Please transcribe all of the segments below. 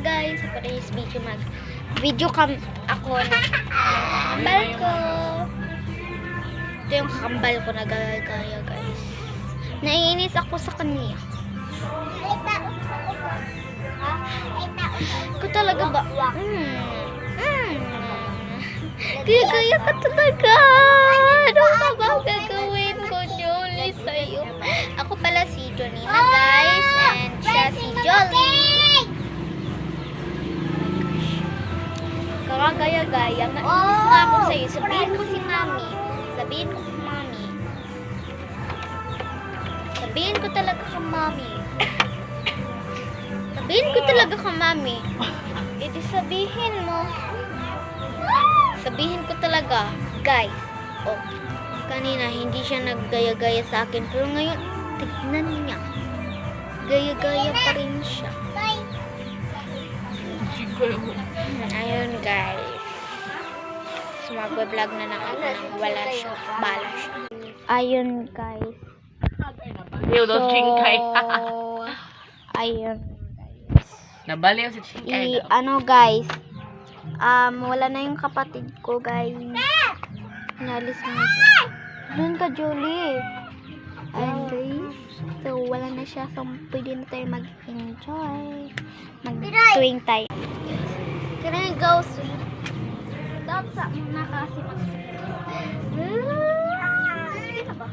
guys, sa today's video cam ako ng kambal ko. Ito yung kambal ko na gaya guys. Naiinis ako sa kanya. Ko talaga ba? Gaya ka talaga. Ano ka ba gagawin ko, Jolie, sa'yo? Ako pala si Jonina, guys. And siya si Jolie. Gaya-gaya. Nainis nga ako sa'yo. Sabihin ko si Mami. Sabihin ko si Mami. Sabihin ko talaga kay Mami. Sabihin ko talaga kay Mami. Edi sabihin mo. Sabihin ko talaga, guys. Oh, kanina hindi siya naggaya-gaya sa akin. Pero ngayon, tignan niya. Gaya-gaya pa rin siya. Ayun guys. Mag-vlog na lang ako nang wala siya. Bala siya. Ayun guys. So, ayun guys. Nabaliw si Chinkay. Ano guys. Wala na yung kapatid ko guys. Nalis mo na siya. Doon ka Julie. Ayun guys. So wala na siya. So pwede na tayo mag-enjoy. Mag-swing tayo. Can I go swing? Dapat sa muna kasi mag-swing. Sige na ba?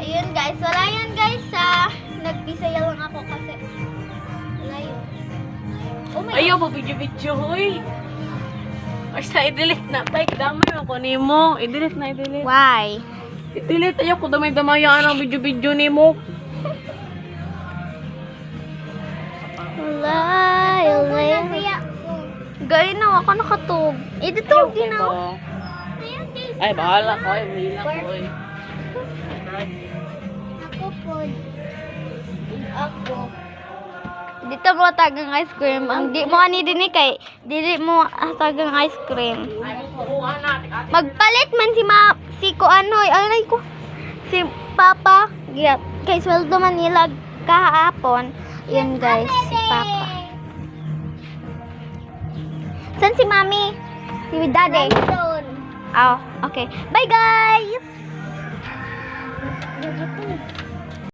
Ayun guys, wala yan guys nagpisaya lang ako kasi wala yun. Oh my Ayaw mo video-video, hoy. Basta i-delete na. Like, damay ako ni mo. I-delete na, i-delete. Why? I-delete. Ayaw ko damay-damayan ang video-video ni mo. Wala. Gaya na ako nakatog. Dito ginaw. Ay, bahala ko. Ay, hilang ko. Ako. Dito mo tagang ice cream. Ang di mo ani din kay dili mo tagang ice cream. Magpalit man si ko anoy. Alay ko. Si Papa. Yeah. Kay sweldo man nila kahapon. Yun guys, si Papa. San si Mami? Si Daddy. Oh, okay. Bye guys.